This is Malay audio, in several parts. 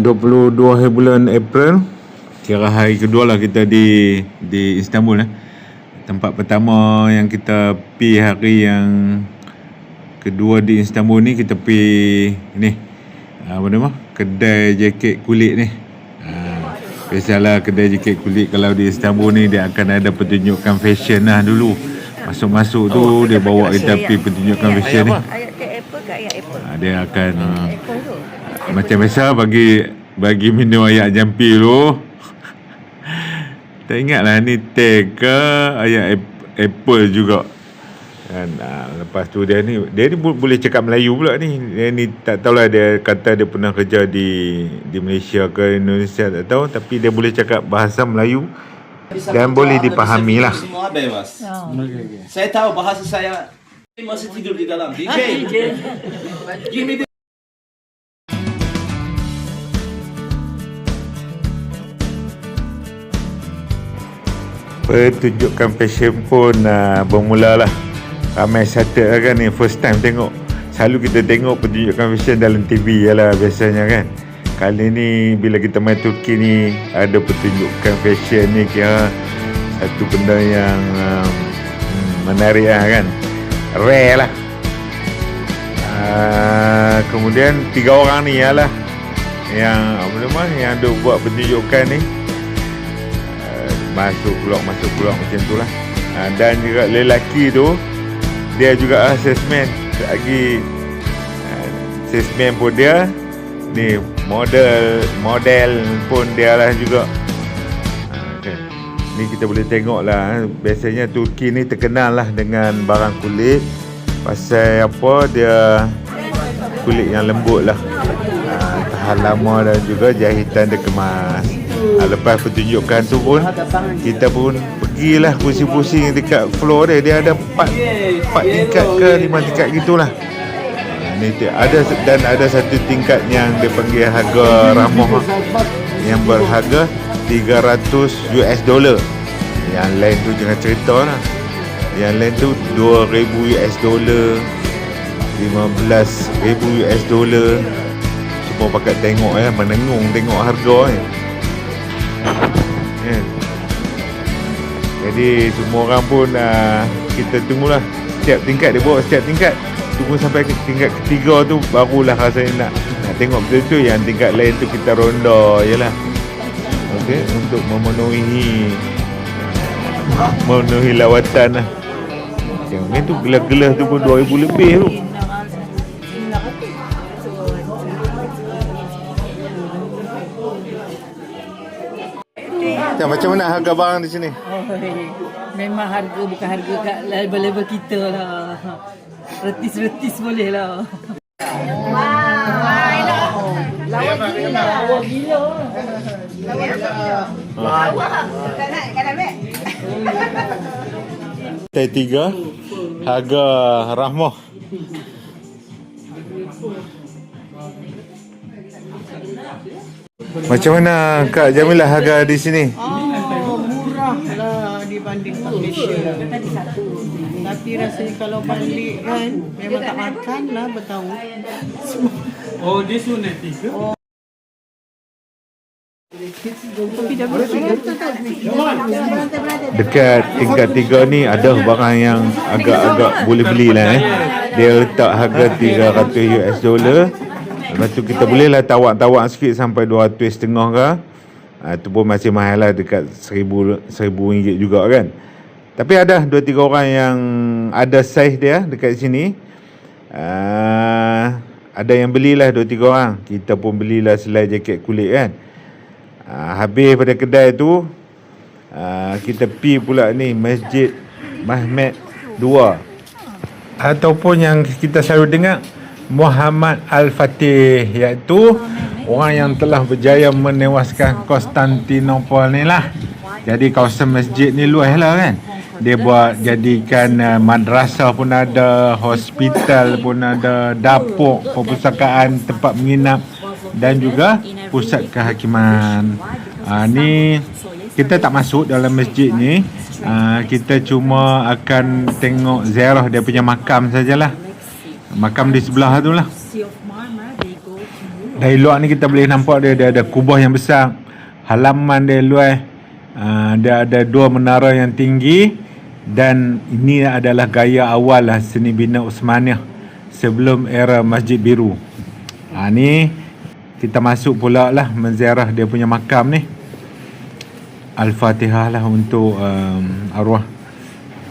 22 hari bulan April. Kira hari kedua lah kita di Istanbul. Tempat pertama yang kita pergi hari yang kedua di Istanbul ni, kita pergi ni, apa nama, kedai jaket kulit ni. Biasalah kedai jaket kulit kalau di Istanbul ni dia akan ada pertunjukan fashion lah dulu. Masuk-masuk tu dia bawa kita pergi pertunjukan fashion ni. Dia akan macam biasa bagi minum ayak jampi tu. Tak ingatlah ni teh ke ayak apple juga kan. Lepas tu dia ni boleh cakap Melayu pula ni. Dia ni tak tahulah, dia kata dia pernah kerja di Malaysia ke Indonesia tak tahu, tapi dia boleh cakap bahasa Melayu dan boleh dipahami lah. Saya tahu bahasa saya masih tidur di dalam. DJ. Give me the pertunjukan fashion pun bermula lah. Ramai excited lah kan ni, first time tengok. Selalu kita tengok pertunjukan fashion dalam TV je lah biasanya kan. Kali ni bila kita main Turki ni, ada pertunjukan fashion ni, kira satu benda yang menarik lah kan. Rare lah. Kemudian 3 orang ni lah yang yang ada buat pertunjukan ni. Masuk keluar macam tu lah. Dan juga lelaki tu, dia juga salesman. Lagi salesman pun dia ni, model pun dia lah juga. Okay. Ni kita boleh tengok lah. Biasanya Turki ni terkenal lah dengan barang kulit. Pasal apa, dia kulit yang lembut lah, tahan lama, dan juga jahitan dia kemas. Lepas pertunjukan tu pun kita pun pergilah pusing-pusing dekat floor dia. Dia ada 4 tingkat ke 5 tingkat gitulah. Ni ada satu tingkat yang dia panggil harga ramah, yang berharga $300. Yang lain tu jangan cerita lah. Yang lain tu $2,000, $15,000. Semua pakat tengok menengung tengok harga Jadi semua orang pun kita tunggulah setiap tingkat dia bawa, setiap tingkat tunggu sampai ke tingkat ketiga tu barulah rasanya nak tengok betul-betul. Yang tingkat lain tu kita ronda je lah. Okey, untuk memenuhi lawatan lah. Yang main tu gelas-gelas tu pun 2,000 lebih tu. Macam mana harga barang di sini? Memang harga bukan harga kat level-level kita lah. Retis-retis boleh lah. Lawa gila. Teh 3 harga rahmah. Macam mana Kak Jamilah harga di sini? Murah lah dibanding Malaysia. Tapi rasanya kalau balik kan, memang tak makan lah bertahun. Oh, this one is tiga. Dekat tingkat 3 ni ada barang yang agak-agak boleh beli lah Dia letak harga $300. Lepas tu kita bolehlah tawak-tawak sikit sampai 250 ke. Itu pun masih mahal lah, dekat RM1,000 juga kan. Tapi ada 2-3 orang yang ada saiz dia dekat sini. Ada yang belilah 2-3 orang. Kita pun belilah selai jaket kulit kan. Habis pada kedai tu, kita pergi pula ni Masjid Mehmet II, ataupun yang kita selalu dengar Muhammad Al-Fatih, iaitu orang yang telah berjaya menewaskan Konstantinopel ni lah. Jadi kawasan masjid ni luas lah kan. Dia buat jadikan madrasah pun ada, hospital pun ada, dapur, perpustakaan, tempat menginap, dan juga pusat kehakiman. Ni kita tak masuk dalam masjid ni. Kita cuma akan tengok ziarah dia punya makam sajalah. Makam di sebelah tu lah. Dari luar ni kita boleh nampak dia ada kubah yang besar, halaman dia luas, dia ada 2 menara yang tinggi, dan ini adalah gaya awal lah seni bina Osmaniyah sebelum era Masjid Biru. Ni kita masuk pula lah menziarah dia punya makam ni. Al-Fatihah lah untuk arwah.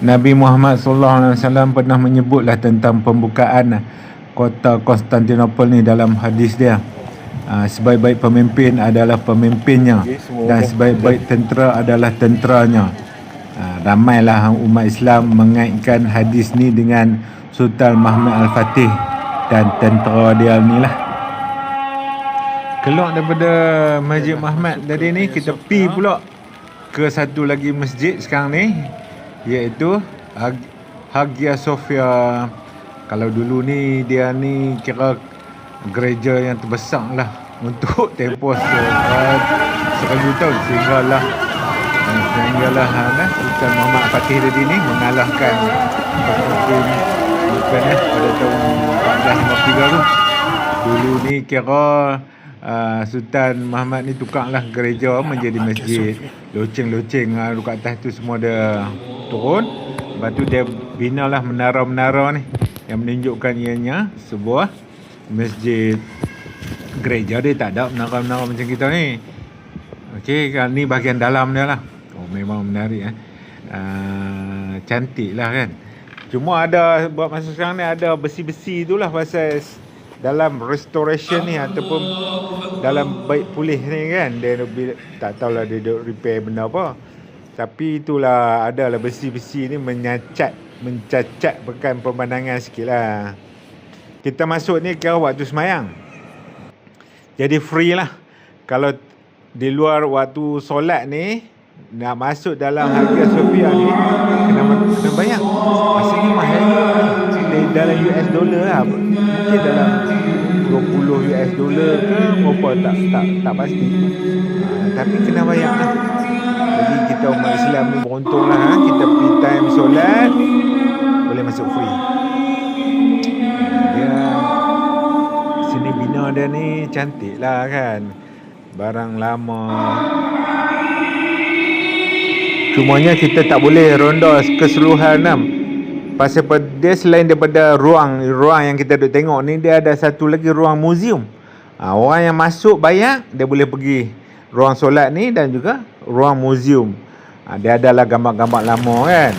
Nabi Muhammad SAW pernah menyebutlah tentang pembukaan kota Konstantinopel ni dalam hadis dia. Sebaik-baik pemimpin adalah pemimpinnya, dan sebaik-baik tentera adalah tenteranya. Ramailah umat Islam mengaitkan hadis ni dengan Sultan Mahmud Al-Fatih dan tentera dia ni lah. Keluar daripada Masjid Mahmud tadi ni, kita pi pula ke satu lagi masjid sekarang ni, iaitu Hagia Sophia. Kalau dulu ni dia ni kira gereja yang terbesar lah untuk tempoh 1000 tahun, sehinggalah Sultan Muhammad Al-Fatih tadi ni mengalahkan pemimpin pada tahun 1453 tu. Dulu ni kira Sultan Muhammad ni tukarlah gereja menjadi masjid. Loceng-loceng dekat atas tu semua dia turun. Lepas tu dia binalah menara-menara ni yang menunjukkan ianya sebuah masjid. Gereja dia tak ada menara-menara macam kita ni. Okey, ni bahagian dalam dia lah. Oh, memang menarik cantik lah kan. Cuma ada buat masa sekarang ni ada besi-besi tu lah pasal dalam restoration ni ataupun dalam baik pulih ni kan, dia tak tahulah dia repair benda apa, tapi itulah adalah besi-besi ni mencacat pekan pemandangan sikit lah. Kita masuk ni kira waktu semayang, jadi free lah. Kalau di luar waktu solat ni nak masuk dalam Hagia Sophia ni kena bayar. Asalnya mahal dalam US dollar lah, mungkin dalam 20 US dollar ke berapa tak pasti, tapi kena bayar lah. Jadi kita umat Islam ni beruntung lah, kita pergi time solat boleh masuk free. Dia seni bina dia ni cantik lah kan, barang lama. Cumanya kita tak boleh ronda keseluruhan pasal dia selain daripada ruang yang kita duk tengok ni, dia ada satu lagi ruang muzium. Orang yang masuk bayar, dia boleh pergi ruang solat ni dan juga ruang muzium. Dia adalah gambar-gambar lama kan.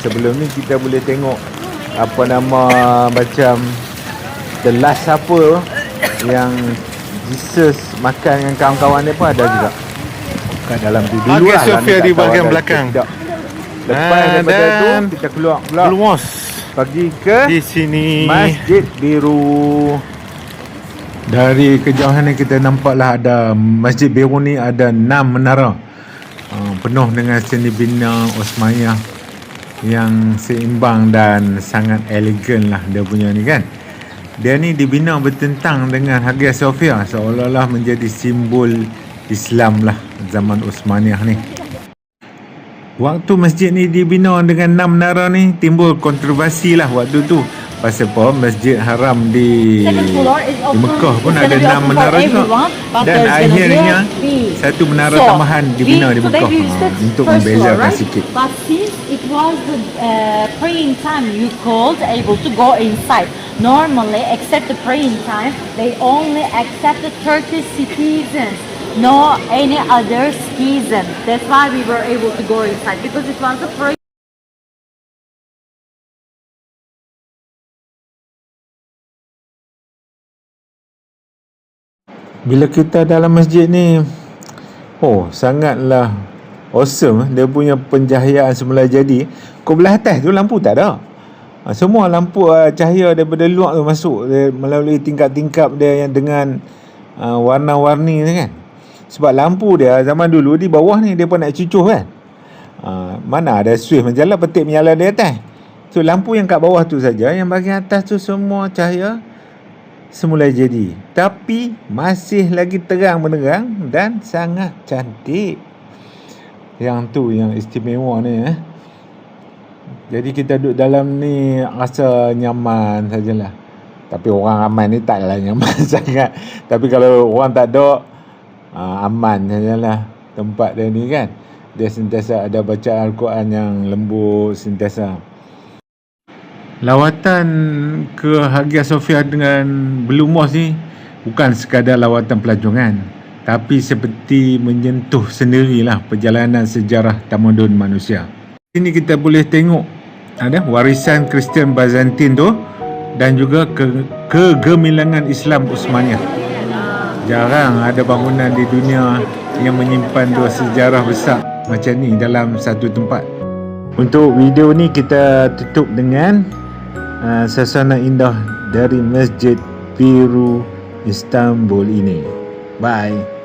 Sebelum ni kita boleh tengok macam The Last Supper yang Jesus makan dengan kawan-kawan dia pun ada juga kat dalam tu. Dulu Hagia Sophia di bahagian belakang. Lepas daripada tu kita keluar pergi ke di sini Masjid Biru. Dari kejauhan ni kita nampaklah ada Masjid Biru ni ada 6 menara, penuh dengan seni bina Osmaniyah yang seimbang dan sangat elegan lah dia punya ni kan. Dia ni dibina bertentang dengan Hagia Sophia, seolah-olah menjadi simbol Islam lah zaman Osmaniyah ni. Waktu masjid ni dibina dengan 6 menara ni, timbul kontroversi lah waktu tu. Pasal apa? Masjid Haram di Mekah pun ada 6 menara juga. Dan akhirnya satu menara tambahan dibina di Mekah untuk membezakan sikit. But since it was the praying time, you called able to go inside. Normally, except the praying time, they only accept the Turkish citizens. No any other schism. That's why we were able to go inside, because it was a prayer. Bila kita dalam masjid ni, sangatlah awesome. Dia punya penjahayaan semula jadi. Kau belah atas tu lampu tak ada. Semua lampu cahaya daripada luar tu masuk melalui tingkap-tingkap dia yang dengan warna-warni ni kan. Sebab lampu dia zaman dulu di bawah ni dia pun nak cucuh kan. Mana ada switch menyala, petik menyala di atas. So lampu yang kat bawah tu saja, yang bahagian atas tu semua cahaya semula jadi. Tapi masih lagi terang benderang dan sangat cantik. Yang tu yang istimewa ni Jadi kita duduk dalam ni rasa nyaman sajalah. Tapi orang aman ni taklah nyaman sangat. Tapi kalau orang tak ada, aman sajalah tempat dia ni kan. Dia sentiasa ada bacaan Al-Quran yang lembut sentiasa. Lawatan ke Hagia Sophia dengan Blue Mosque ni bukan sekadar lawatan pelancongan, tapi seperti menyentuh sendirilah perjalanan sejarah tamadun manusia. Sini kita boleh tengok ada warisan Kristian Byzantine tu dan juga kegemilangan Islam Utsmaniyah. Jarang ada bangunan di dunia yang menyimpan dua sejarah besar macam ni dalam satu tempat. Untuk video ni kita tutup dengan suasana indah dari Masjid Piru Istanbul ini. Bye.